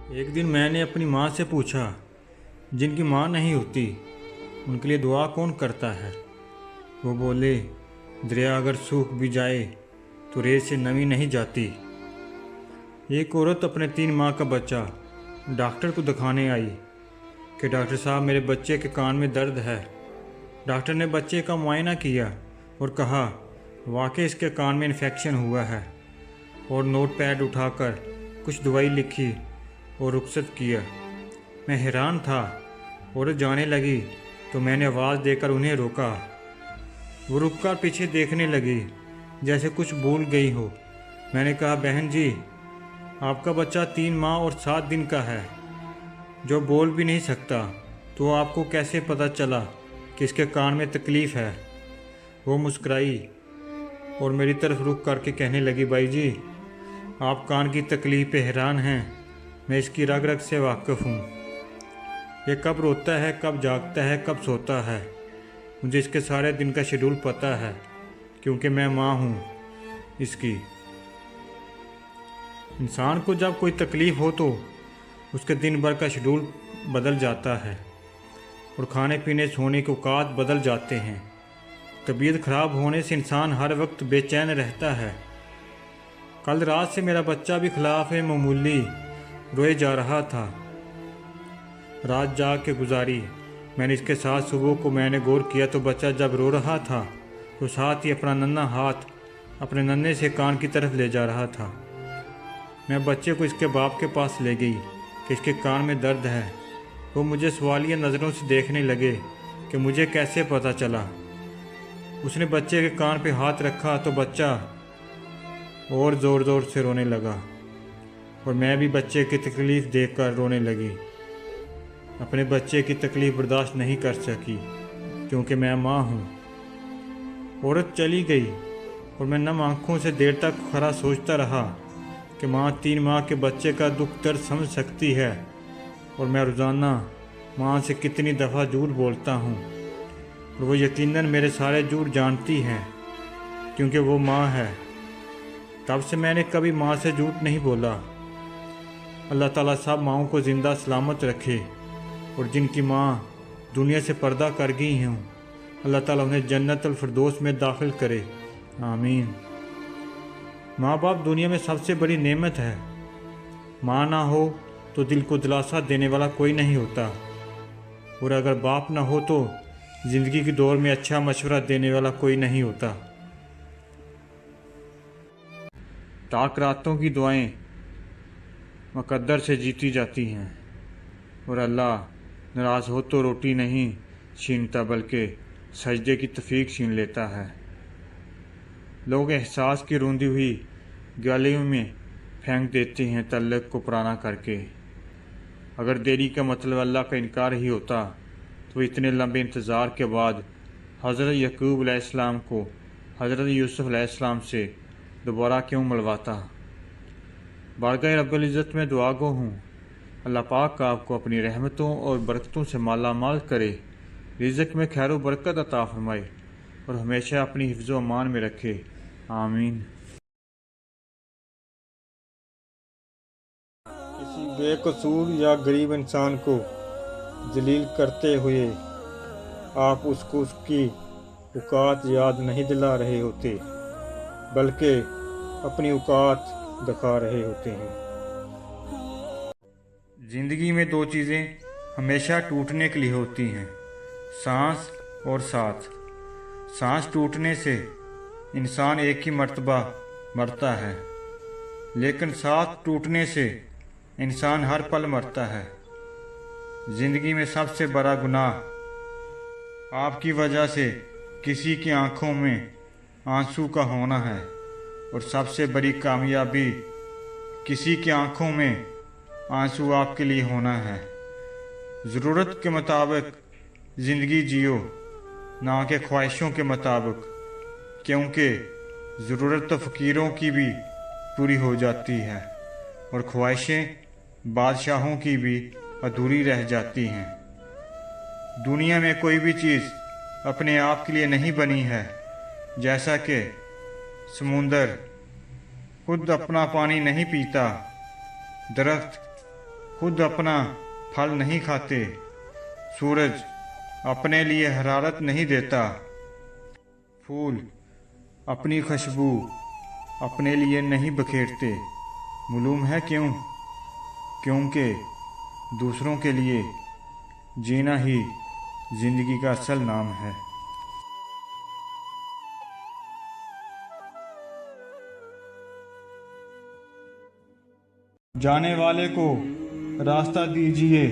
एक दिन मैंने अपनी माँ से पूछा, जिनकी माँ नहीं होती उनके लिए दुआ कौन करता है। वो बोले, दरिया अगर सूख भी जाए तो रेत से नमी नहीं जाती। एक औरत अपने 3 माह का बच्चा डॉक्टर को दिखाने आई कि डॉक्टर साहब मेरे बच्चे के कान में दर्द है। डॉक्टर ने बच्चे का मुआयना किया और कहा वाकई इसके कान में इन्फेक्शन हुआ है, और नोट पैड उठाकर कुछ दवाई लिखी और रुखसत किया। मैं हैरान था। औरत जाने लगी तो मैंने आवाज़ देकर उन्हें रोका। वो रुककर पीछे देखने लगी जैसे कुछ भूल गई हो। मैंने कहा, बहन जी, आपका बच्चा 3 माह और 7 दिन का है, जो बोल भी नहीं सकता, तो आपको कैसे पता चला कि इसके कान में तकलीफ़ है। वो मुस्कुराई और मेरी तरफ रुक करके कहने लगी, भाई जी, आप कान की तकलीफ़ पे हैरान हैं, मैं इसकी रग रग से वाकिफ़ हूँ। ये कब रोता है, कब जागता है, कब सोता है, मुझे इसके सारे दिन का शेड्यूल पता है, क्योंकि मैं माँ हूँ इसकी। इंसान को जब कोई तकलीफ़ हो तो उसके दिन भर का शेड्यूल बदल जाता है और खाने पीने सोने के औकात बदल जाते हैं। तबीयत ख़राब होने से इंसान हर वक्त बेचैन रहता है। कल रात से मेरा बच्चा भी खिलाफ मामूली रोए जा रहा था। रात जाग के गुजारी। मैंने इसके साथ सुबह को मैंने गौर किया तो बच्चा जब रो रहा था तो साथ ही अपना नन्हा हाथ अपने नन्हे से कान की तरफ ले जा रहा था। मैं बच्चे को इसके बाप के पास ले गई कि इसके कान में दर्द है। वो मुझे सवालिया नज़रों से देखने लगे कि मुझे कैसे पता चला। उसने बच्चे के कान पे हाथ रखा तो बच्चा और ज़ोर ज़ोर से रोने लगा, और मैं भी बच्चे की तकलीफ़ देखकर रोने लगी। अपने बच्चे की तकलीफ़ बर्दाश्त नहीं कर सकी, क्योंकि मैं माँ हूँ। औरत चली गई और मैं नम आँखों से देर तक खड़ा सोचता रहा कि माँ 3 माह के बच्चे का दुख दर्द समझ सकती है, और मैं रोज़ाना माँ से कितनी दफ़ा झूठ बोलता हूँ, और वो यकीनन मेरे सारे झूठ जानती हैं, क्योंकि वो माँ है। तब से मैंने कभी माँ से झूठ नहीं बोला। अल्लाह ताला सब माँओं को ज़िंदा सलामत रखे, और जिनकी माँ दुनिया से पर्दा कर गई हों, अल्लाह ताला उन्हें जन्नतुल फिरदौस में दाखिल करे, आमीन। माँ बाप दुनिया में सबसे बड़ी नेमत है। माँ ना हो तो दिल को दिलासा देने वाला कोई नहीं होता, और अगर बाप ना हो तो ज़िंदगी की दौर में अच्छा मशवरा देने वाला कोई नहीं होता। ताक रातों की दुआएं मुकद्दर से जीती जाती हैं, और अल्लाह नाराज़ हो तो रोटी नहीं छीनता, बल्कि सजदे की तौफीक छीन लेता है। लोग एहसास की रूंधी हुई गलियों में फेंक देते हैं तल्लक को पुराना करके। अगर देरी का मतलब अल्लाह का इनकार ही होता तो इतने लंबे इंतज़ार के बाद हज़रत यकूब अलैहिस्सलाम को हज़रत यूसुफ अलैहिस्सलाम से दोबारा क्यों मिलवाता। बारगाह रब्बुल इज़्ज़त में दुआ गो हूँ, अल्लाह पाक आपको अपनी रहमतों और बरकतों से माला माल करे, रिज़्क़ में खैर व बरकत अता फरमाए, और हमेशा अपनी हिफ्ज़ व अमान में रखे, आमीन। किसी बेकसूर या गरीब इंसान को जलील करते हुए आप उसको उसकी औकात याद नहीं दिला रहे होते, बल्कि अपनी औकात दिखा रहे होते हैं। ज़िंदगी में 2 चीज़ें हमेशा टूटने के लिए होती हैं, सांस और साथ। सांस टूटने से इंसान एक ही मर्तबा मरता है, लेकिन साथ टूटने से इंसान हर पल मरता है। ज़िंदगी में सबसे बड़ा गुनाह आपकी वजह से किसी की आंखों में आंसू का होना है, और सबसे बड़ी कामयाबी किसी की आंखों में आंसू आपके लिए होना है। ज़रूरत के मुताबिक ज़िंदगी जियो, ना कि ख्वाहिशों के मुताबिक, क्योंकि ज़रूरत तो फ़कीरों की भी पूरी हो जाती है, और ख्वाहिशें बादशाहों की भी अधूरी रह जाती हैं। दुनिया में कोई भी चीज़ अपने आप के लिए नहीं बनी है, जैसा कि समुंदर खुद अपना पानी नहीं पीता, दरख्त खुद अपना फल नहीं खाते, सूरज अपने लिए हरारत नहीं देता, फूल अपनी खुशबू अपने लिए नहीं बखेरते। मालूम है क्यों? क्योंकि दूसरों के लिए जीना ही जिंदगी का असल नाम है। जाने वाले को रास्ता दीजिए,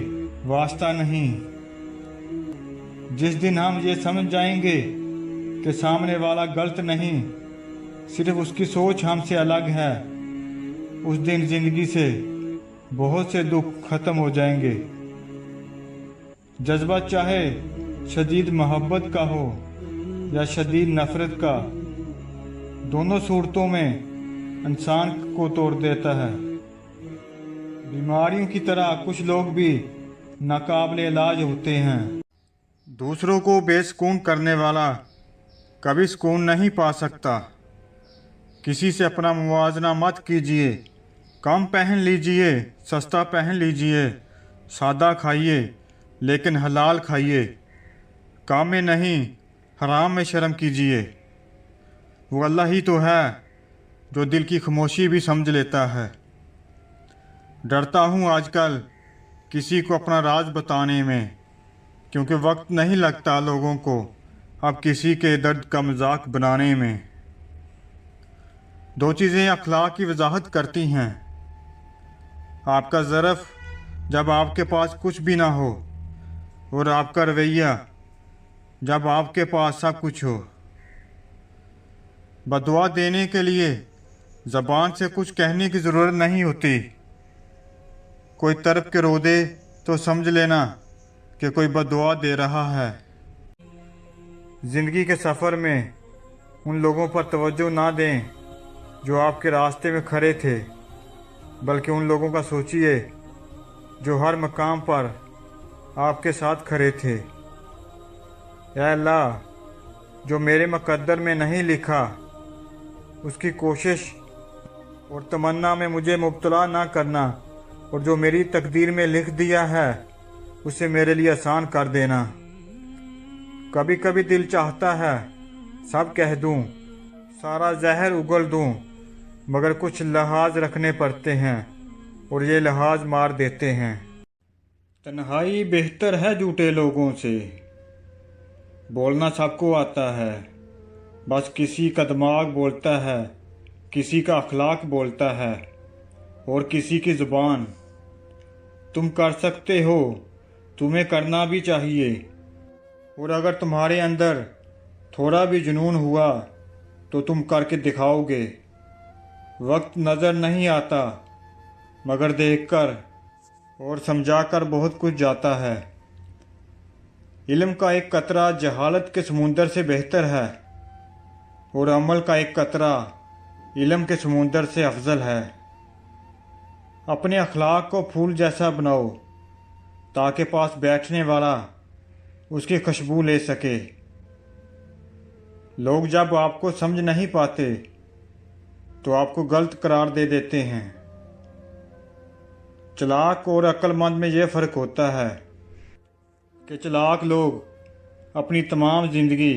वास्ता नहीं। जिस दिन हम ये समझ जाएंगे कि सामने वाला गलत नहीं, सिर्फ उसकी सोच हमसे अलग है, उस दिन जिंदगी से बहुत से दुख खत्म हो जाएंगे। जज्बा चाहे शदीद मोहब्बत का हो या शदीद नफरत का, दोनों सूरतों में इंसान को तोड़ देता है। बीमारियों की तरह कुछ लोग भी नाकाबिल इलाज होते हैं। दूसरों को बेसुकून करने वाला कभी सुकून नहीं पा सकता। किसी से अपना मुवाजना मत कीजिए। कम पहन लीजिए, सस्ता पहन लीजिए, सादा खाइए लेकिन हलाल खाइए। काम में नहीं, हराम में शर्म कीजिए। वो अल्लाह ही तो है जो दिल की खामोशी भी समझ लेता है। डरता हूँ आजकल किसी को अपना राज बताने में, क्योंकि वक्त नहीं लगता लोगों को अब किसी के दर्द का मजाक बनाने में। दो चीज़ें अखलाक की वजाहत करती हैं। आपका ज़रफ़ जब आपके पास कुछ भी ना हो, और आपका रवैया जब आपके पास सब कुछ हो। बदुआ देने के लिए ज़बान से कुछ कहने की ज़रूरत नहीं होती। कोई तरफ के रो दे तो समझ लेना कि कोई बदुआ दे रहा है। ज़िंदगी के सफ़र में उन लोगों पर तवज्जो ना दें जो आपके रास्ते में खड़े थे, बल्कि उन लोगों का सोचिए जो हर मकाम पर आपके साथ खड़े थे। या अल्लाह, जो मेरे मुक़द्दर में नहीं लिखा उसकी कोशिश और तमन्ना में मुझे मुब्तला ना करना, और जो मेरी तकदीर में लिख दिया है उसे मेरे लिए आसान कर देना। कभी कभी दिल चाहता है सब कह दूं, सारा जहर उगल दूं, मगर कुछ लिहाज रखने पड़ते हैं और ये लिहाज मार देते हैं। तन्हाई बेहतर है झूठे लोगों से। बोलना सबको आता है, बस किसी का दिमाग बोलता है, किसी का अखलाक बोलता है और किसी की ज़ुबान। तुम कर सकते हो, तुम्हें करना भी चाहिए, और अगर तुम्हारे अंदर थोड़ा भी जुनून हुआ तो तुम करके दिखाओगे। वक्त नज़र नहीं आता, मगर देखकर और समझाकर बहुत कुछ जाता है। इल्म का एक कतरा जहालत के समुंदर से बेहतर है, और अमल का एक कतरा इल्म के समुंदर से अफजल है। अपने अखलाक को फूल जैसा बनाओ ताकि पास बैठने वाला उसकी खुशबू ले सके। लोग जब आपको समझ नहीं पाते तो आपको गलत करार दे देते हैं। चालाक और अक्लमंद में यह फ़र्क होता है कि चालाक लोग अपनी तमाम ज़िंदगी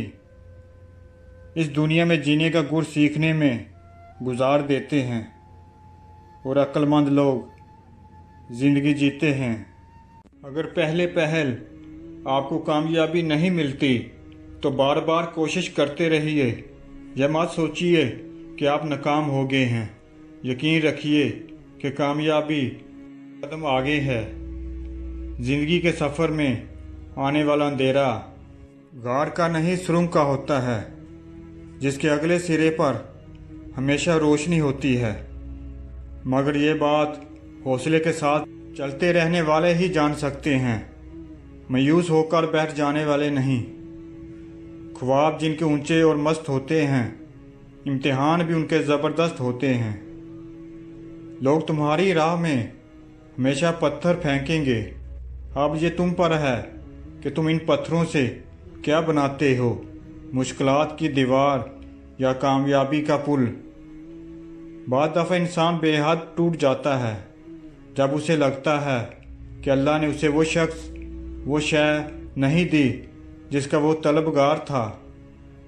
इस दुनिया में जीने का गुर सीखने में गुजार देते हैं, और अक्लमंद लोग ज़िंदगी जीते हैं। अगर पहले पहल आपको कामयाबी नहीं मिलती तो बार बार कोशिश करते रहिए। यह मत सोचिए कि आप नाकाम हो गए हैं। यकीन रखिए कि कामयाबी कदम आगे है। ज़िंदगी के सफ़र में आने वाला अंधेरा गार का नहीं, सुरंग का होता है, जिसके अगले सिरे पर हमेशा रोशनी होती है। मगर ये बात हौसले के साथ चलते रहने वाले ही जान सकते हैं, मायूस होकर बैठ जाने वाले नहीं। ख्वाब जिनके ऊंचे और मस्त होते हैं, इम्तिहान भी उनके ज़बरदस्त होते हैं। लोग तुम्हारी राह में हमेशा पत्थर फेंकेंगे। अब ये तुम पर है कि तुम इन पत्थरों से क्या बनाते हो, मुश्किलात की दीवार या कामयाबी का पुल। बाद दफ़ा इंसान बेहद टूट जाता है जब उसे लगता है کہ اللہ نے اسے وہ شے نہیں دی جس کا وہ طلبگار تھا۔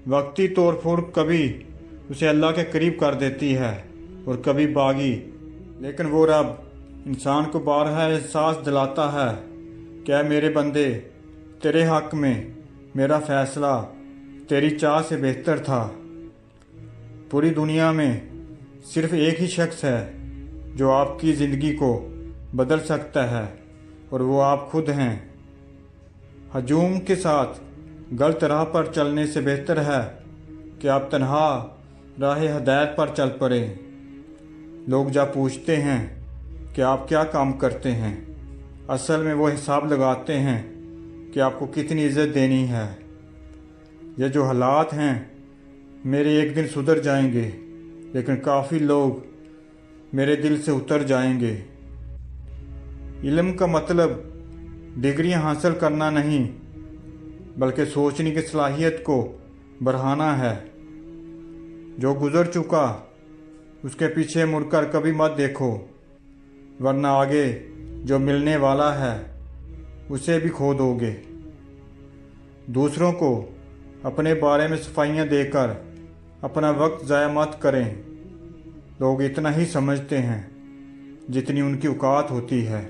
وقتی طور پر کبھی اسے اللہ کے قریب کر دیتی ہے اور کبھی باغی، لیکن وہ رب انسان کو بارہا احساس دلاتا ہے کہ اے میرے بندے، تیرے حق میں میرا فیصلہ تیری چاہ سے بہتر تھا۔ پوری دنیا میں صرف ایک ہی شخص ہے جو آپ کی زندگی کو بدل سکتا ہے، اور وہ آپ خود ہیں۔ ہجوم کے ساتھ غلط راہ پر چلنے سے بہتر ہے کہ آپ تنہا راہ ہدایت پر چل پڑیں۔ لوگ جب پوچھتے ہیں کہ آپ کیا کام کرتے ہیں، اصل میں وہ حساب لگاتے ہیں کہ آپ کو کتنی عزت دینی ہے۔ یہ جو حالات ہیں میرے ایک دن سدھر جائیں گے، لیکن کافی لوگ میرے دل سے اتر جائیں گے۔ علم کا مطلب ڈگریاں حاصل کرنا نہیں، بلکہ سوچنے کی صلاحیت کو بڑھانا ہے۔ جو گزر چکا اس کے پیچھے مڑ کر کبھی مت دیکھو، ورنہ آگے جو ملنے والا ہے اسے بھی کھو دو گے۔ دوسروں کو اپنے بارے میں صفائیاں دے کر اپنا وقت ضائع مت کریں۔ لوگ اتنا ہی سمجھتے ہیں جتنی ان کی اوقات ہوتی ہے۔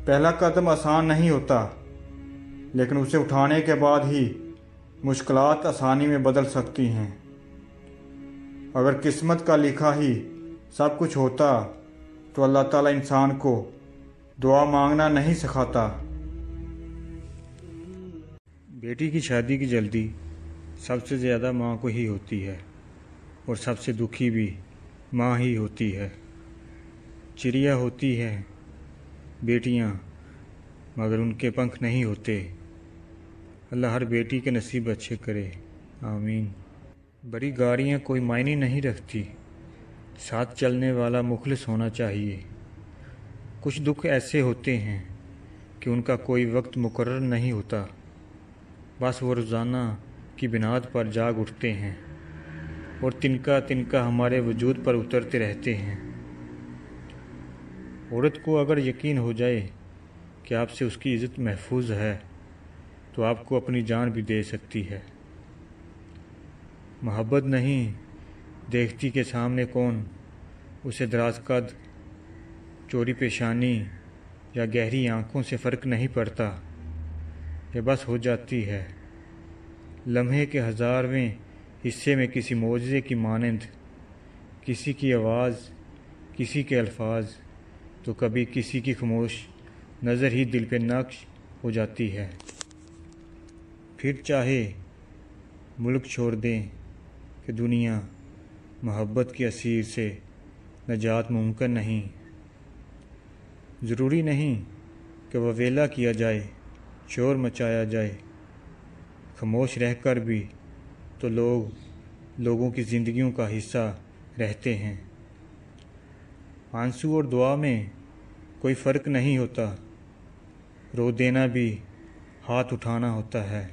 پہلا قدم آسان نہیں ہوتا، لیکن اسے اٹھانے کے بعد ہی مشکلات آسانی میں بدل سکتی ہیں۔ اگر قسمت کا لکھا ہی سب کچھ ہوتا تو اللہ تعالیٰ انسان کو دعا مانگنا نہیں سکھاتا۔ بیٹی کی شادی کی جلدی سب سے زیادہ ماں کو ہی ہوتی ہے، اور سب سے دکھی بھی ماں ہی ہوتی ہے۔ چڑیا ہوتی ہے بیٹیاں، مگر ان کے پنکھ نہیں ہوتے۔ اللہ ہر بیٹی کے نصیب اچھے کرے، آمین۔ بڑی گاڑیاں کوئی معنی نہیں رکھتی، ساتھ چلنے والا مخلص ہونا چاہیے۔ کچھ دکھ ایسے ہوتے ہیں کہ ان کا کوئی وقت مقرر نہیں ہوتا، بس وہ روزانہ کی بنیاد پر جاگ اٹھتے ہیں اور تنکا تنکا ہمارے وجود پر اترتے رہتے ہیں۔ عورت کو اگر یقین ہو جائے کہ آپ سے اس کی عزت محفوظ ہے تو آپ کو اپنی جان بھی دے سکتی ہے۔ محبت نہیں دیکھتی کہ سامنے کون، اسے دراز قد، چوری پیشانی یا گہری آنکھوں سے فرق نہیں پڑتا، یہ بس ہو جاتی ہے۔ لمحے کے 1000ویں حصے میں کسی معجزے کی مانند، کسی کی آواز، کسی کے الفاظ، تو کبھی کسی کی خاموش نظر ہی دل پہ نقش ہو جاتی ہے۔ پھر چاہے ملک چھوڑ دیں کہ دنیا، محبت کے اسیر سے نجات ممکن نہیں۔ ضروری نہیں کہ وویلا کیا جائے، شور مچایا جائے، خاموش رہ کر بھی تو لوگوں کی زندگیوں کا حصہ رہتے ہیں۔ آنسو اور دعا میں کوئی فرق نہیں ہوتا، رو دینا بھی ہاتھ اٹھانا ہوتا ہے۔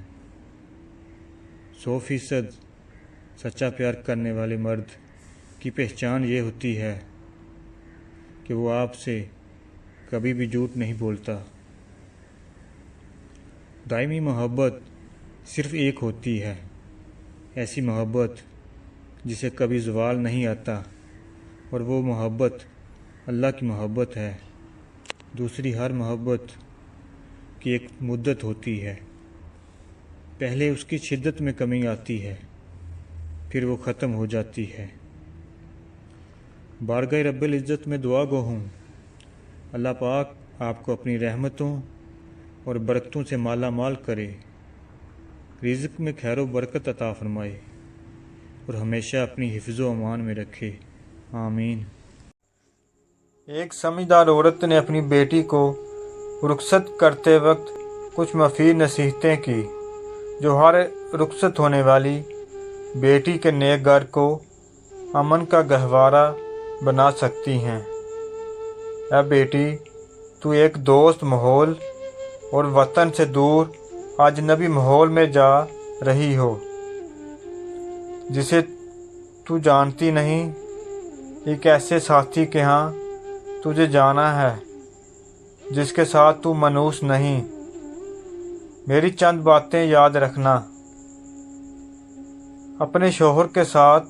100% سچا پیار کرنے والے مرد کی پہچان یہ ہوتی ہے کہ وہ آپ سے کبھی بھی جھوٹ نہیں بولتا۔ دائمی محبت صرف ایک ہوتی ہے، ایسی محبت جسے کبھی زوال نہیں آتا، اور وہ محبت اللہ کی محبت ہے۔ دوسری ہر محبت کی ایک مدت ہوتی ہے، پہلے اس کی شدت میں کمی آتی ہے، پھر وہ ختم ہو جاتی ہے۔ بارگاہ رب العزت میں دعا گو ہوں، اللہ پاک آپ کو اپنی رحمتوں اور برکتوں سے مالا مال کرے، رزق میں خیر و برکت عطا فرمائے، اور ہمیشہ اپنی حفظ و امان میں رکھے، آمین۔ ایک سمجھدار عورت نے اپنی بیٹی کو رخصت کرتے وقت کچھ مفید نصیحتیں کی جو ہر رخصت ہونے والی بیٹی کے نیک گھر کو امن کا گہوارہ بنا سکتی ہیں۔ اے بیٹی، تو ایک دوست ماحول اور وطن سے دور اجنبی ماحول میں جا رہی ہو جسے تو جانتی نہیں، ایک ایسے ساتھی کے ہاں تجھے جانا ہے जिसके साथ तू मनूस नहीं। मेरी चंद बातें याद रखना। अपने शौहर के साथ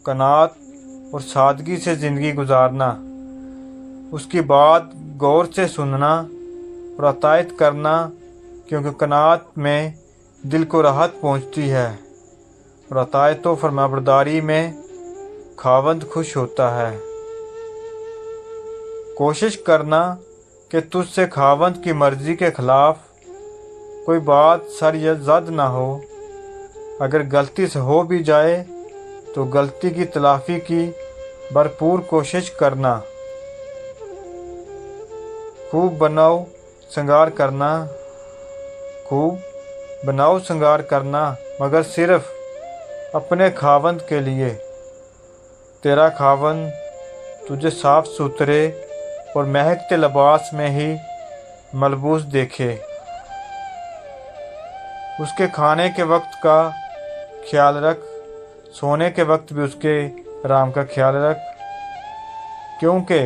कनात और सादगी से ज़िंदगी गुजारना। उसकी बात गौर से सुनना और अतायत करना, क्योंकि कनात में दिल को राहत पहुंचती है और अतायत व फरमाबरदारी में खावंद खुश होता है। कोशिश करना कि तुझसे खावंद की मर्ज़ी के ख़िलाफ़ कोई बात सर या ज़द ना हो। अगर गलती से हो भी जाए तो गलती की तलाफ़ी की भरपूर कोशिश करना। खूब बनाओ श्रृंगार करना, खूब बनाओ श्रृंगार करना, मगर सिर्फ अपने खावंद के लिए। तेरा खावंद तुझे साफ सुथरे और महकते लिबास में ही मलबूस देखे। उसके खाने के वक्त का ख्याल रख, सोने के वक्त भी उसके आराम का ख्याल रख, क्योंकि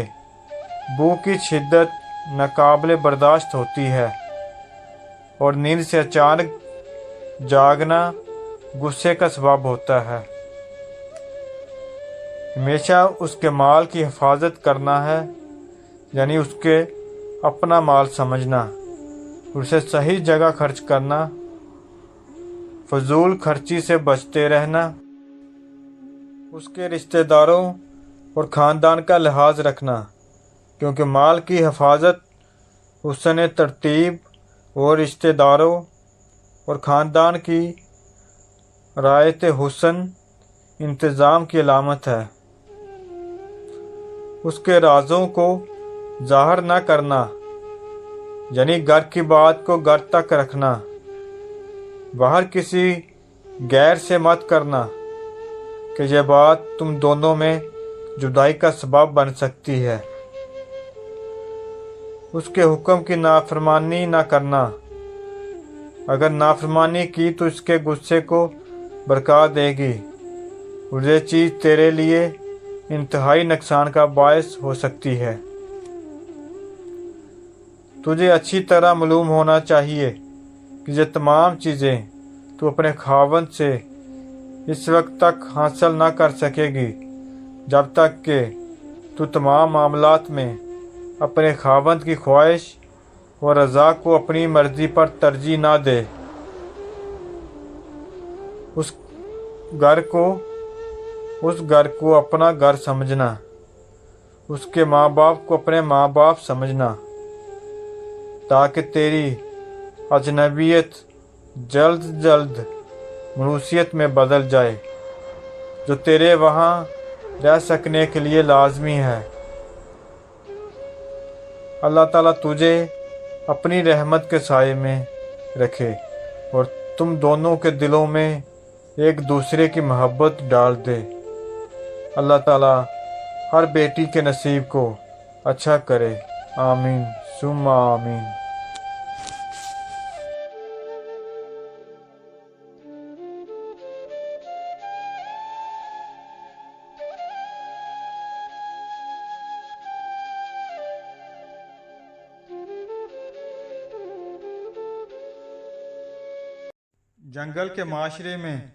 भूख की शिद्दत नाकाबिले बर्दाश्त होती है और नींद से अचानक जागना गुस्से का सबब होता है। हमेशा उसके माल की हिफाजत करना है, यानी उसके अपना माल समझना, उसे सही जगह खर्च करना, फजूल खर्ची से बचते रहना, उसके रिश्तेदारों और ख़ानदान का लिहाज रखना, क्योंकि माल की हिफाजत हुस्न तरतीब और रिश्तेदारों और ख़ानदान की रायत हुस्न इंतज़ाम की अलामत है। उसके राज़ों को ज़ाहिर न करना, यानी घर की बात को घर तक रखना, बाहर किसी गैर से मत करना कि यह बात तुम दोनों में जुदाई का सबब बन सकती है। उसके हुक्म की नाफरमानी न करना। अगर नाफरमानी की तो इसके गुस्से को भड़का देगी और यह चीज़ तेरे लिए इंतहाई नुकसान का बायस हो सकती है। तुझे अच्छी तरह मालूम होना चाहिए कि ये तमाम चीज़ें तू अपने खावंद से इस वक्त तक हासिल ना कर सकेगी जब तक कि तू तमाम मामलात में अपने खावंद की ख्वाहिश और रज़ा को अपनी मर्ज़ी पर तरजीह ना दे। उस घर को अपना घर समझना, उसके माँ बाप को अपने माँ बाप समझना, ताकि तेरी अजनबियत जल्द जल्द मनुसियत में बदल जाए, जो तेरे वहाँ रह सकने के लिए लाजमी है। अल्लाह ताला तुझे अपनी रहमत के साए में रखे और तुम दोनों के दिलों में एक दूसरे की मोहब्बत डाल दे। अल्लाह ताला हर बेटी के नसीब को अच्छा करे। आमीन सुम्मा आमीन। जंगल के माशरे में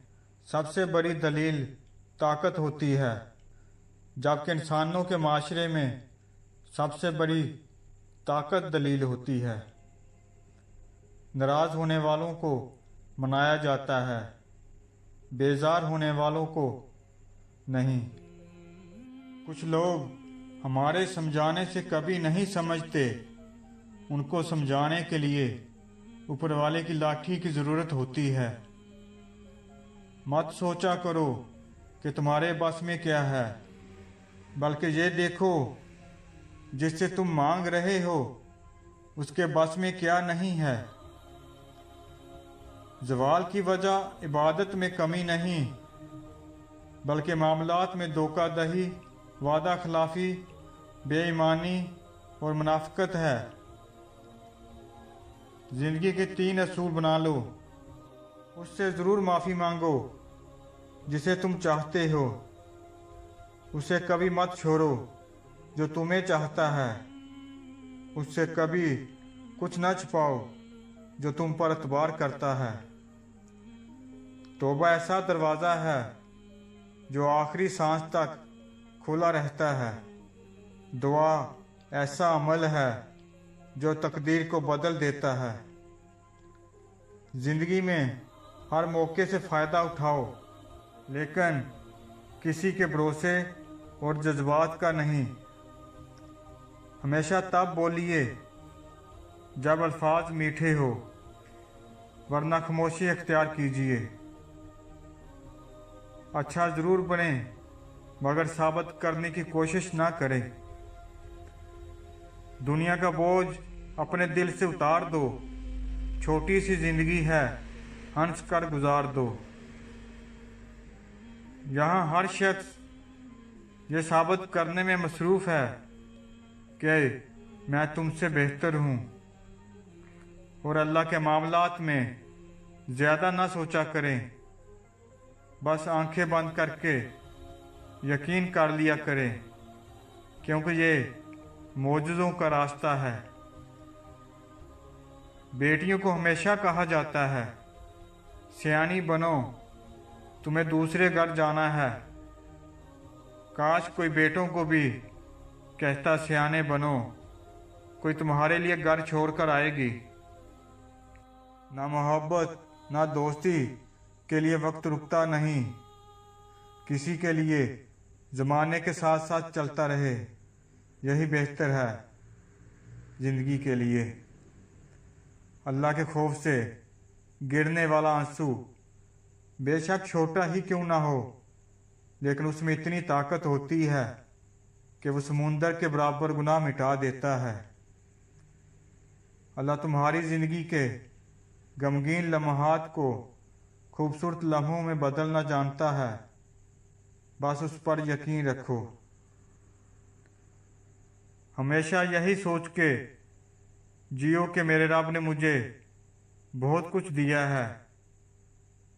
सबसे बड़ी दलील ताकत होती है, जबकि इंसानों के माशरे में सबसे बड़ी ताकत दलील होती है। नाराज़ होने वालों को मनाया जाता है, बेजार होने वालों को नहीं। कुछ लोग हमारे समझाने से कभी नहीं समझते, उनको समझाने के लिए ऊपर वाले की लाठी की ज़रूरत होती है। मत सोचा करो कि तुम्हारे बस में क्या है, बल्कि ये देखो जिससे तुम मांग रहे हो उसके बस में क्या नहीं है। ज़वाल की वजह इबादत में कमी नहीं, बल्कि मामलात में धोखाधड़ी, वादा खिलाफी, बेईमानी और मुनाफिकत है। ज़िंदगी के 3 असूल बना लो। उससे ज़रूर माफ़ी मांगो जिसे तुम चाहते हो, उसे कभी मत छोड़ो जो तुम्हें चाहता है, उससे कभी कुछ न छुपाओ जो तुम पर एतबार करता है। तौबा ऐसा दरवाज़ा है जो आखिरी सांस तक खुला रहता है। दुआ ऐसा अमल है जो तकदीर को बदल देता है। ज़िंदगी में हर मौके से फ़ायदा उठाओ, लेकिन किसी के भरोसे और जज्बात का नहीं। हमेशा तब बोलिए जब अल्फाज मीठे हो, वरना खामोशी अख्तियार कीजिए। अच्छा ज़रूर बने, मगर साबित करने की कोशिश ना करें। दुनिया का बोझ अपने दिल से उतार दो। छोटी सी जिंदगी है, हंस कर गुजार दो। यहाँ हर शख्स ये साबित करने में मसरूफ़ है कि मैं तुमसे बेहतर हूँ, और अल्लाह के मामलात में ज़्यादा ना सोचा करें। बस आंखें बंद करके यकीन कर लिया करें, क्योंकि ये मौजज़ों का रास्ता है। बेटियों को हमेशा कहा जाता है, सियानी बनो, तुम्हें दूसरे घर जाना है। काश कोई बेटों को भी कहता, सियाने बनो, कोई तुम्हारे लिए घर छोड़कर आएगी। ना मोहब्बत ना दोस्ती के लिए वक्त रुकता नहीं। किसी के लिए ज़माने के साथ साथ चलता रहे, यही बेहतर है ज़िंदगी के लिए। अल्लाह के खौफ से गिरने वाला आंसू बेशक छोटा ही क्यों ना हो, लेकिन उसमें इतनी ताकत होती है कि वो समुंदर के बराबर गुनाह मिटा देता है। अल्लाह तुम्हारी ज़िंदगी के गमगीन लम्हात को खूबसूरत लम्हों में बदलना जानता है। बस उस पर यकीन रखो। हमेशा यही सोच के जियो कि मेरे रब ने मुझे बहुत कुछ दिया है।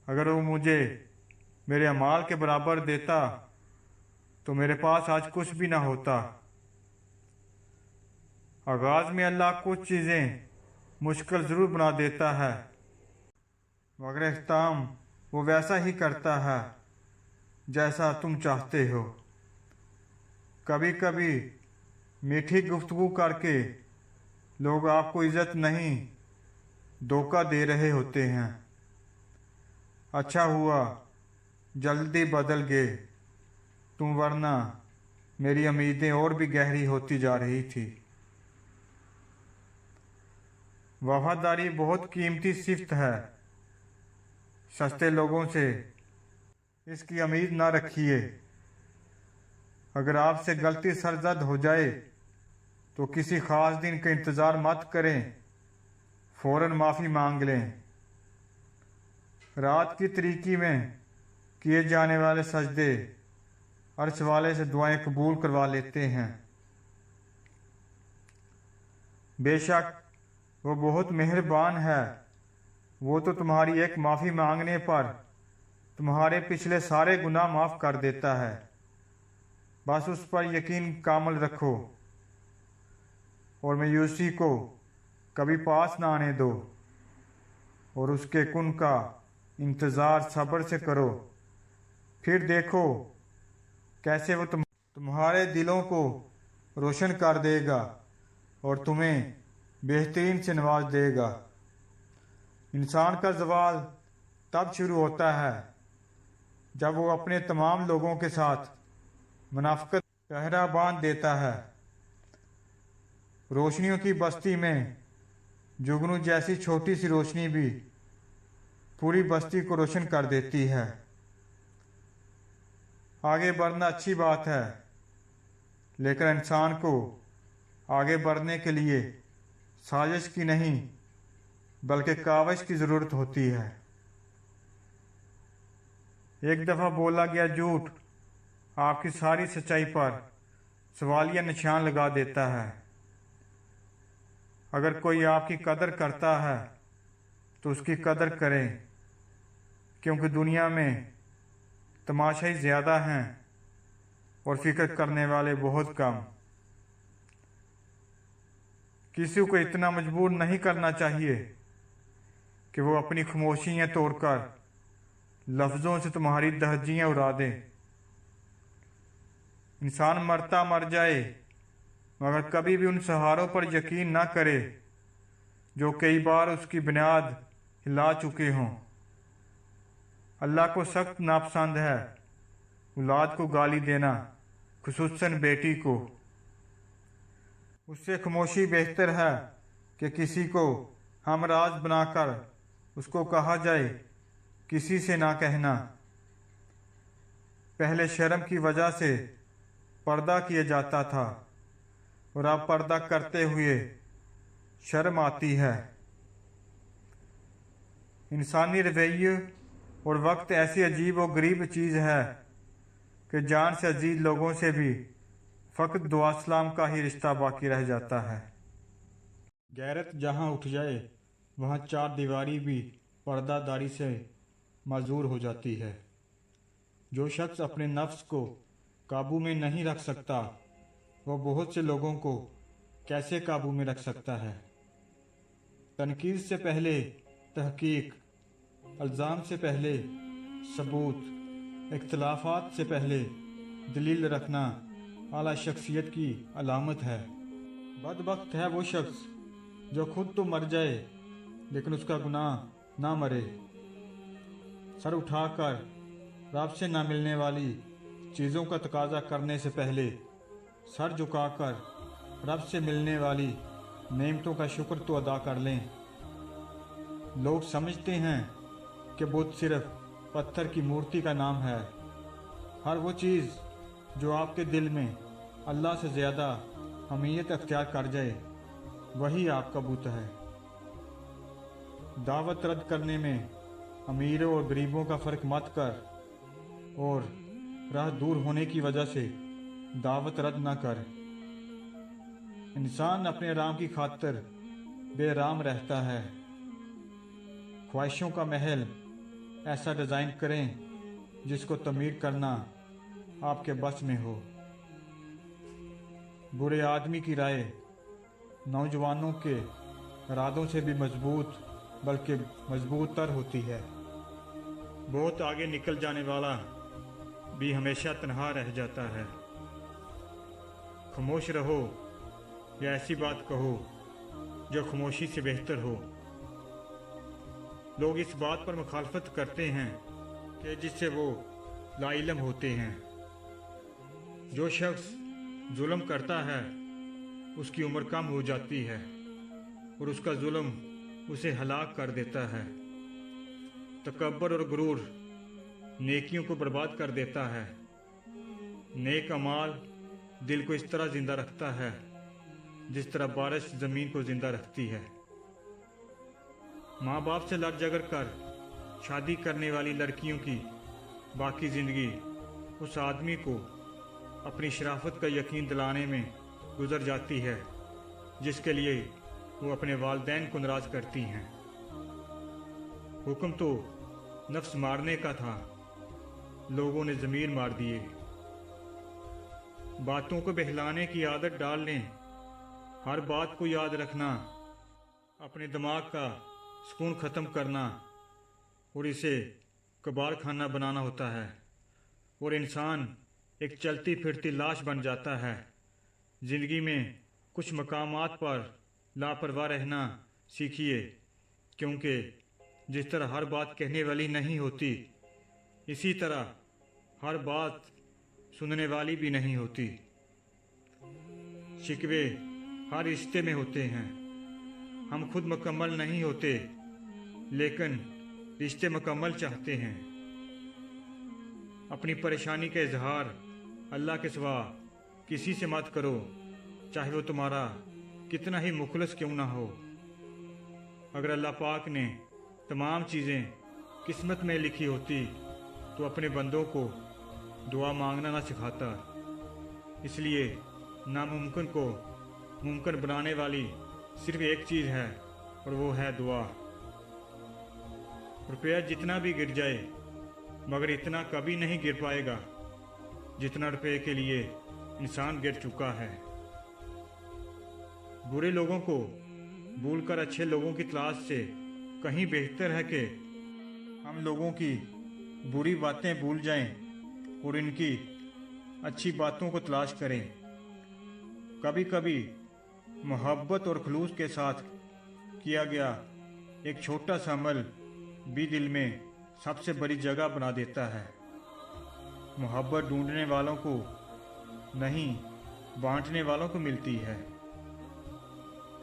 अगर वो मुझे मेरे अमाल के बराबर देता तो मेरे पास आज कुछ भी ना होता। आगाज़ में अल्लाह कुछ चीज़ें मुश्किल ज़रूर बना देता है, मगर इख्ताम वो वैसा ही करता है जैसा तुम चाहते हो। कभी कभी मीठी गुफ्तगू करके लोग आपको इज्जत नहीं, धोखा दे रहे होते हैं। अच्छा हुआ जल्दी बदल गए तुम, वरना मेरी उम्मीदें और भी गहरी होती जा रही थी। वफादारी बहुत कीमती सिफ़त है। सस्ते लोगों से इसकी उम्मीद ना रखिए। अगर आपसे गलती सरजद हो जाए तो किसी ख़ास दिन का इंतज़ार मत करें, फ़ौरन माफ़ी मांग लें। रात की तरीकी में किए जाने वाले सजदे अर्श वाले से दुआएं कबूल करवा लेते हैं। बेशक वो बहुत मेहरबान है। वो तो तुम्हारी एक माफ़ी मांगने पर तुम्हारे पिछले सारे गुनाह माफ़ कर देता है। बस उस पर यकीन कामल रखो और मायूसी को कभी पास ना आने दो, और उसके कुन का इंतज़ार सब्र से करो। फिर देखो कैसे वो तुम्हारे दिलों को रोशन कर देगा और तुम्हें बेहतरीन से नवाज देगा। इंसान का ज़वाल तब शुरू होता है जब वो अपने तमाम लोगों के साथ मुनाफ़िक़त पहरा बांध देता है। रोशनियों की बस्ती में जुगनू जैसी छोटी सी रोशनी भी पूरी बस्ती को रोशन कर देती है। आगे बढ़ना अच्छी बात है, लेकिन इंसान को आगे बढ़ने के लिए साजिश की नहीं बल्कि काविश की ज़रूरत होती है। एक दफ़ा बोला गया झूठ आपकी सारी सच्चाई पर सवालिया निशान लगा देता है। अगर कोई आपकी कदर करता है तो उसकी कदर करें, क्योंकि दुनिया में तमाशाई ज़्यादा हैं और फिक्र करने वाले बहुत कम। किसी को इतना मजबूर नहीं करना चाहिए कि वो अपनी खामोशियाँ तोड़कर लफ्ज़ों से तुम्हारी धज्जियाँ उड़ा दे। इंसान मरता मर जाए मगर कभी भी उन सहारों पर यकीन ना करे जो कई बार उसकी बुनियाद हिला चुके हों। अल्लाह को सख्त नापसंद है औलाद को गाली देना, खुसूसन बेटी को। उससे खामोशी बेहतर है कि किसी को हम राज बनाकर उसको कहा जाए, किसी से ना कहना। पहले शर्म की वजह से पर्दा किया जाता था और अब पर्दा करते हुए शर्म आती है। इंसानी रवैये और वक्त ऐसी अजीब और गरीब चीज़ है कि जान से अजीज लोगों से भी फ़कत दुआ सलाम का ही रिश्ता बाकी रह जाता है। गैरत जहाँ उठ जाए वहाँ चार दीवारी भी पर्दादारी से माजूर हो जाती है। जो शख्स अपने नफ्स को काबू में नहीं रख सकता वो बहुत से लोगों को कैसे काबू में रख सकता है। तनकीद से पहले तहकीक, इल्ज़ाम से पहले सबूत, इख्तिलाफात से पहले दलील रखना आला शख्सियत की अलामत है। बदबख्त है वो शख्स जो खुद तो मर जाए लेकिन उसका गुनाह ना मरे। सर उठाकर रब से ना मिलने वाली चीज़ों का तकाजा करने से पहले सर झुकाकर रब से मिलने वाली नेमतों का शुक्र तो अदा कर लें। लोग समझते हैं कि बुत सिर्फ पत्थर की मूर्ति का नाम है। हर वो चीज़ जो आपके दिल में अल्लाह से ज़्यादा अहमियत अख्तियार कर जाए वही आपका बुत है। दावत रद्द करने में अमीरों और गरीबों का फ़र्क मत कर और राह दूर होने की वजह से दावत रद्द न कर। इंसान अपने आराम की खातिर बेराम रहता है। ख्वाहिशों का महल ऐसा डिज़ाइन करें जिसको तमीर करना आपके बस में हो। बुरे आदमी की राय नौजवानों के इरादों से भी मजबूत बल्कि मजबूत तर होती है। बहुत आगे निकल जाने वाला भी हमेशा तन्हा रह जाता है। खामोश रहो या ऐसी बात कहो जो खामोशी से बेहतर हो। लोग इस बात पर मुखालफत करते हैं कि जिससे वो लाइलम होते हैं। जो शख्स जुल्म करता है उसकी उम्र कम हो जाती है और उसका जुल्म उसे हलाक कर देता है। तकब्बर और गुरूर नेकियों को बर्बाद कर देता है। नेक अमाल दिल को इस तरह जिंदा रखता है जिस तरह बारिश ज़मीन को जिंदा रखती है। माँ बाप से लड़ झगड़ कर शादी करने वाली लड़कियों की बाकी ज़िंदगी उस आदमी को अपनी शराफत का यकीन दिलाने में गुजर जाती है जिसके लिए वो अपने वालिदैन को नाराज़ करती हैं। हुक्म तो नफ्स मारने का था, लोगों ने ज़मीर मार दिए। बातों को बहलाने की आदत डाल लें। हर बात को याद रखना अपने दिमाग का सुकून ख़त्म करना और इसे कबाड़ खाना बनाना होता है और इंसान एक चलती फिरती लाश बन जाता है। ज़िंदगी में कुछ मकामात पर लापरवाह रहना सीखिए, क्योंकि जिस तरह हर बात कहने वाली नहीं होती इसी तरह हर बात सुनने वाली भी नहीं होती। शिकवे हर रिश्ते में होते हैं। हम खुद मुकम्मल नहीं होते लेकिन रिश्ते मुकम्मल चाहते हैं। अपनी परेशानी का इजहार अल्लाह के सिवा किसी से मत करो, चाहे वो तुम्हारा कितना ही मुखलस क्यों ना हो। अगर अल्लाह पाक ने तमाम चीज़ें किस्मत में लिखी होती तो अपने बंदों को दुआ मांगना ना सिखाता। इसलिए नामुमकिन को मुमकिन बनाने वाली सिर्फ एक चीज़ है और वो है दुआ। रुपया जितना भी गिर जाए मगर इतना कभी नहीं गिर पाएगा जितना रुपये के लिए इंसान गिर चुका है। बुरे लोगों को भूलकर अच्छे लोगों की तलाश से कहीं बेहतर है कि हम लोगों की बुरी बातें भूल जाएं और इनकी अच्छी बातों को तलाश करें। कभी कभी मोहब्बत और खलूस के साथ किया गया एक छोटा सा अमल भी दिल में सबसे बड़ी जगह बना देता है। मोहब्बत ढूंढने वालों को नहीं, बांटने वालों को मिलती है।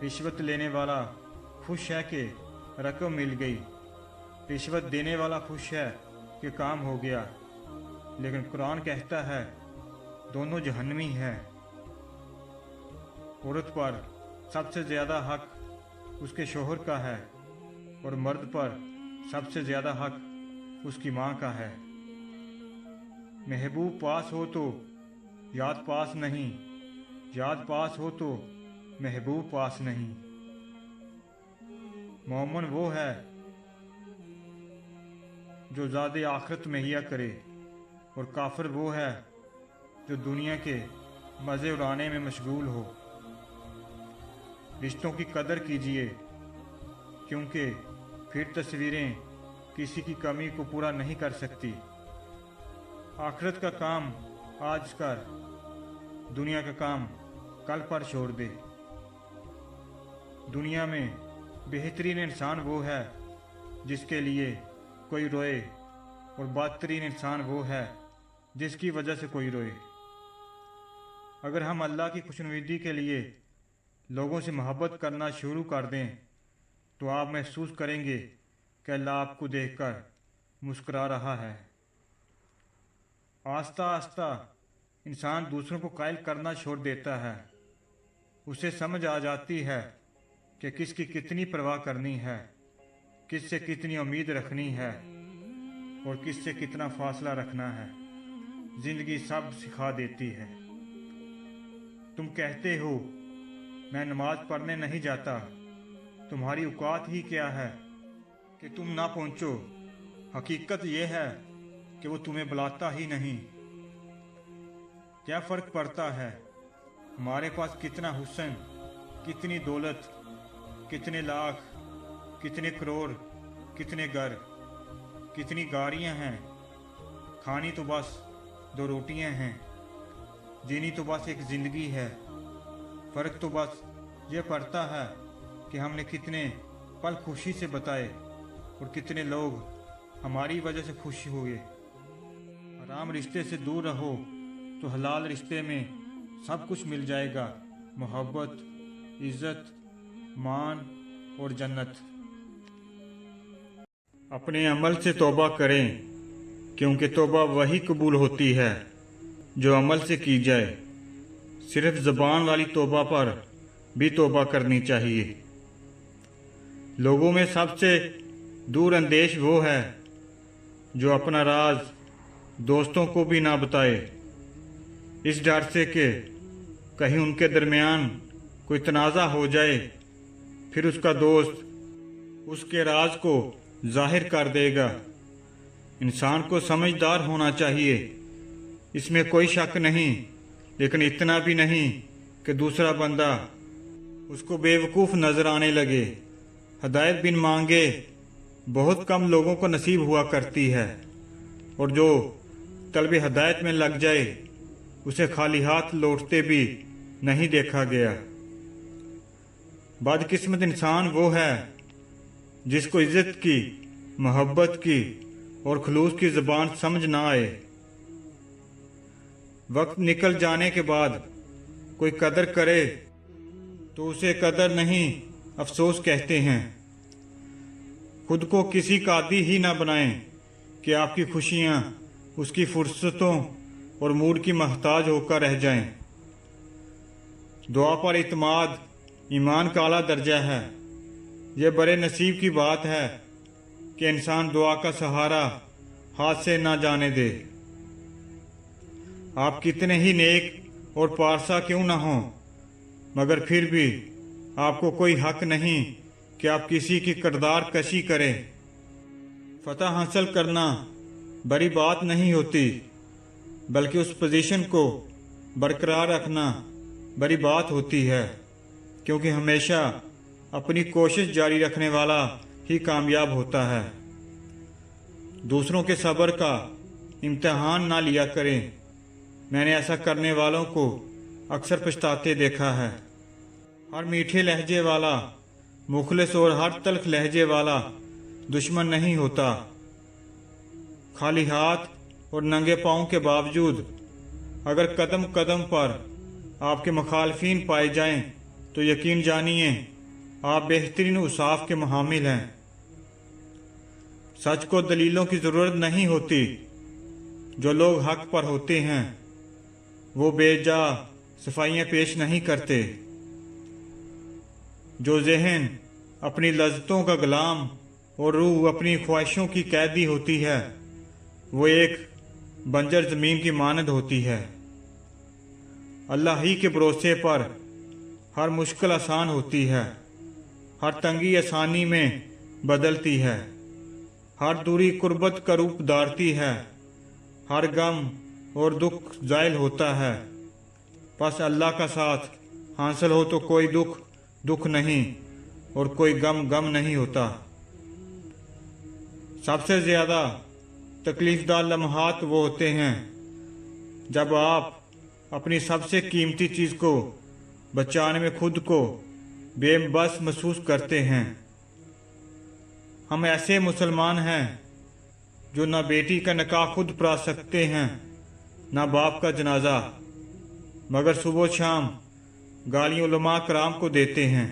रिश्वत लेने वाला खुश है कि रकम मिल गई, रिश्वत देने वाला खुश है कि काम हो गया। लेकिन कुरान कहता है दोनों जहन्नमी हैं। औरत पर सबसे ज़्यादा हक उसके शोहर का है और मर्द पर सबसे ज़्यादा हक उसकी माँ का है। महबूब पास हो तो याद पास नहीं, याद पास हो तो महबूब पास नहीं। मोमिन वो है जो ज़ादे आखिरत मुहैया करे और काफिर वो है जो दुनिया के मज़े उड़ाने में मशगूल हो। रिश्तों की कदर कीजिए, क्योंकि फिर तस्वीरें किसी की कमी को पूरा नहीं कर सकती। आखिरत का काम आज कर, दुनिया का काम कल पर छोड़ दे। दुनिया में बेहतरीन इंसान वो है जिसके लिए कोई रोए और बदतरीन इंसान वो है जिसकी वजह से कोई रोए। अगर हम अल्लाह की खुशनुदी के लिए लोगों से मोहब्बत करना शुरू कर दें तो आप महसूस करेंगे कि अल्लाह आपको देखकर मुस्कुरा रहा है। आस्ता आस्ता इंसान दूसरों को कायल करना छोड़ देता है। उसे समझ आ जाती है कि किसकी कितनी परवाह करनी है, किससे कितनी उम्मीद रखनी है और किससे कितना फासला रखना है। जिंदगी सब सिखा देती है। तुम कहते हो मैं नमाज पढ़ने नहीं जाता, तुम्हारी औकात ही क्या है कि तुम ना पहुंचो। हकीकत यह है कि वो तुम्हें बुलाता ही नहीं। क्या फ़र्क पड़ता है हमारे पास कितना हुस्न, कितनी दौलत, कितने लाख, कितने करोड़, कितने घर, कितनी गाड़ियां हैं। खानी तो बस 2 रोटियां हैं, जीनी तो बस एक ज़िंदगी है। फ़र्क तो बस ये पड़ता है कि हमने कितने पल खुशी से बताए और कितने लोग हमारी वजह से खुश हुए। हराम रिश्ते से दूर रहो तो हलाल रिश्ते में सब कुछ मिल जाएगा। मोहब्बत, इज़्ज़त, मान और जन्नत। अपने अमल से तौबा करें, क्योंकि तौबा वही कबूल होती है जो अमल से की जाए। सिर्फ ज़बान वाली तौबा पर भी तौबा करनी चाहिए। लोगों में सबसे दूर अंदेश वो है जो अपना राज दोस्तों को भी ना बताए, इस डर से कि कहीं उनके दरमियान कोई तनाज़ा हो जाए, फिर उसका दोस्त उसके राज को जाहिर कर देगा। इंसान को समझदार होना चाहिए, इसमें कोई शक नहीं, लेकिन इतना भी नहीं कि दूसरा बंदा उसको बेवकूफ़ नज़र आने लगे। हदायत बिन मांगे बहुत कम लोगों को नसीब हुआ करती है, और जो तलब हदायत में लग जाए उसे खाली हाथ लौटते भी नहीं देखा गया। बदकिस्मत इंसान वो है जिसको इज्जत की, मोहब्बत की और खलूस की ज़बान समझ ना आए। वक्त निकल जाने के बाद कोई कदर करे तो उसे कदर नहीं, अफसोस कहते हैं। खुद को किसी का आदी ही ना बनाएं कि आपकी खुशियां उसकी फुर्सतों और मूड की मोहताज होकर रह जाएं। दुआ पर इत्माद ईमान का आला दर्जा है। यह बड़े नसीब की बात है कि इंसान दुआ का सहारा हाथ से ना जाने दे। आप कितने ही नेक और पारसा क्यों ना हों, मगर फिर भी आपको कोई हक नहीं कि आप किसी की किरदार कशी करें। फतह हासिल करना बड़ी बात नहीं होती, बल्कि उस पोजीशन को बरकरार रखना बड़ी बात होती है क्योंकि हमेशा अपनी कोशिश जारी रखने वाला ही कामयाब होता है। दूसरों के सब्र का इम्तिहान ना लिया करें। मैंने ऐसा करने वालों को अक्सर पछताते देखा है। हर मीठे लहजे वाला मुखलिस और हर तल्ख लहजे वाला दुश्मन नहीं होता। खाली हाथ और नंगे पाँव के बावजूद अगर कदम कदम पर आपके मुखालफीन पाए जाएं तो यकीन जानिए आप बेहतरीन उसाफ के मुहामिल हैं। सच को दलीलों की ज़रूरत नहीं होती। जो लोग हक पर होते हैं वो बेजा सफाइयाँ पेश नहीं करते। जो ज़हन अपनी लज्जतों का गुलाम और रूह अपनी ख्वाहिशों की कैदी होती है वो एक बंजर ज़मीन की मानद होती है। अल्लाह ही के भरोसे पर हर मुश्किल आसान होती है, हर तंगी आसानी में बदलती है, हर दूरी कुर्बत का रूप धारती है, हर गम और दुख ज़ाइल होता है। बस अल्लाह का साथ हासिल हो तो कोई दुख दुख नहीं और कोई गम गम नहीं होता। सबसे ज़्यादा तकलीफ़दार लम्हात वो होते हैं जब आप अपनी सबसे कीमती चीज़ को बचाने में खुद को बेबस महसूस करते हैं। हम ऐसे मुसलमान हैं जो ना बेटी का निकाह खुद पढ़ा सकते हैं ना बाप का जनाजा, मगर सुबह शाम गालियाँ उलमा कराम को देते हैं।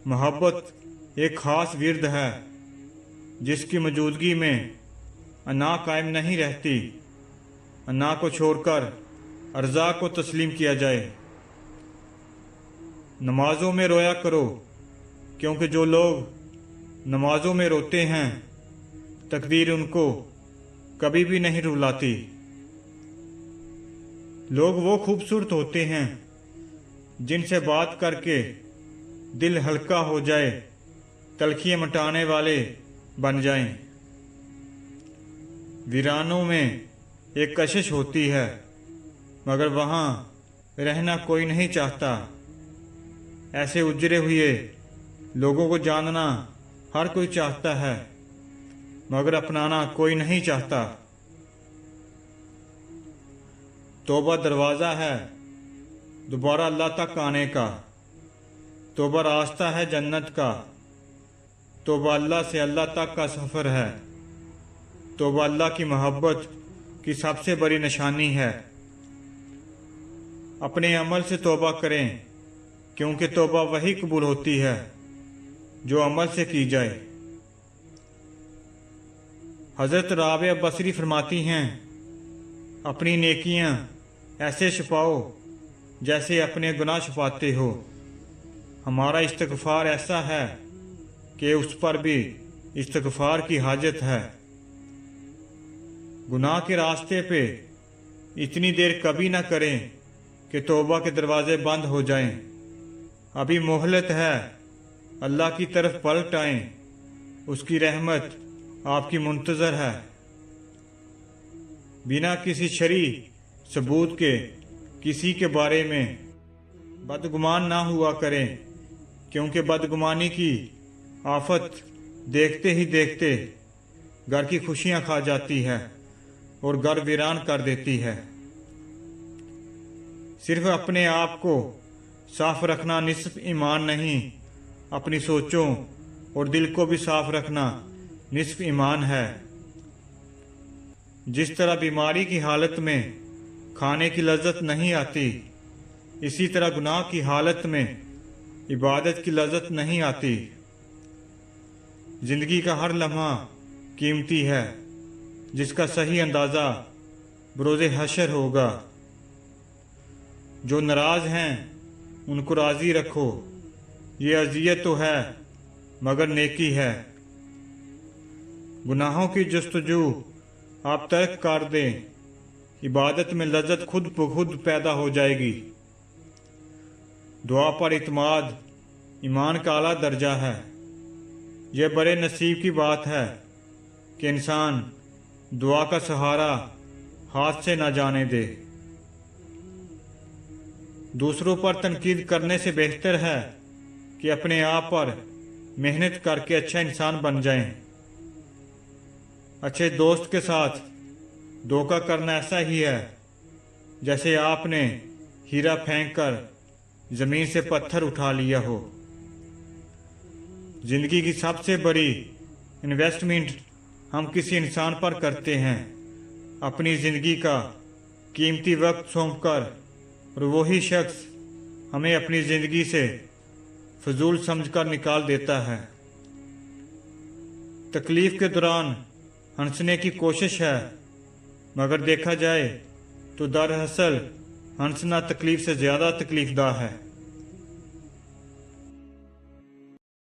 मोहब्बत एक ख़ास विरद है जिसकी मौजूदगी में अना कायम नहीं रहती। अना को छोड़कर अर्ज़ा को तस्लीम किया जाए। नमाज़ों में रोया करो क्योंकि जो लोग नमाज़ों में रोते हैं तकदीर उनको कभी भी नहीं रुलाती। लोग वो खूबसूरत होते हैं जिनसे बात करके दिल हल्का हो जाए, तलखियाँ मिटाने वाले बन जाएं। वीरानों में एक कशिश होती है मगर वहाँ रहना कोई नहीं चाहता। ऐसे उजरे हुए लोगों को जानना हर कोई चाहता है मगर अपनाना कोई नहीं चाहता। तौबा दरवाज़ा है दोबारा अल्लाह तक आने का। तौबा रास्ता है जन्नत का। तौबा अल्लाह से अल्लाह तक का सफ़र है। तौबा अल्लाह की मोहब्बत की सबसे बड़ी निशानी है। अपने अमल से तौबा करें क्योंकि तौबा वही कबूल होती है जो अमल से की जाए। हज़रत राबिया बसरी फरमाती हैं, अपनी नेकियां ऐसे छुपाओ जैसे अपने गुनाह छुपाते हो। हमारा इस्तग़फ़ार ऐसा है कि उस पर भी इस्तग़फ़ार की हाजत है। गुनाह के रास्ते पे इतनी देर कभी ना करें कि तौबा के दरवाजे बंद हो जाएं। अभी मोहलत है, अल्लाह की तरफ पलट आएं। उसकी रहमत आपकी मुंतज़र है। बिना किसी शरई सबूत के किसी के बारे में बदगुमान ना हुआ करें क्योंकि बदगुमानी की आफत देखते ही देखते घर की खुशियां खा जाती है और घर वीरान कर देती है। सिर्फ अपने आप को साफ रखना निस्फ ईमान नहीं, अपनी सोचों और दिल को भी साफ रखना निस्फ ईमान है। जिस तरह बीमारी की हालत में खाने की लज्जत नहीं आती, इसी तरह गुनाह की हालत में इबादत की लज्जत नहीं आती। जिंदगी का हर लम्हा कीमती है जिसका सही अंदाज़ा बरोज़े हशर होगा। जो नाराज़ हैं उनको राज़ी रखो, ये अज़ियत तो है मगर नेकी है। गुनाहों की जस्तजू आप तर्क कर दें, इबादत में लज्जत खुद ब खुद पैदा हो जाएगी। दुआ पर इत्माद ईमान का आला दर्जा है। यह बड़े नसीब की बात है कि इंसान दुआ का सहारा हाथ से न जाने दे। दूसरों पर तनकीद करने से बेहतर है कि अपने आप पर मेहनत करके अच्छा इंसान बन जाएं। अच्छे दोस्त के साथ धोखा करना ऐसा ही है जैसे आपने हीरा फेंक कर ज़मीन से पत्थर उठा लिया हो। ज़िंदगी की सबसे बड़ी इन्वेस्टमेंट हम किसी इंसान पर करते हैं, अपनी ज़िंदगी का कीमती वक्त सौंपकर, और वही शख्स हमें अपनी ज़िंदगी से फजूल समझकर निकाल देता है। तकलीफ़ के दौरान हंसने की कोशिश है, मगर देखा जाए तो दरअसल हंसना तकलीफ़ से ज़्यादा तकलीफ़दा है।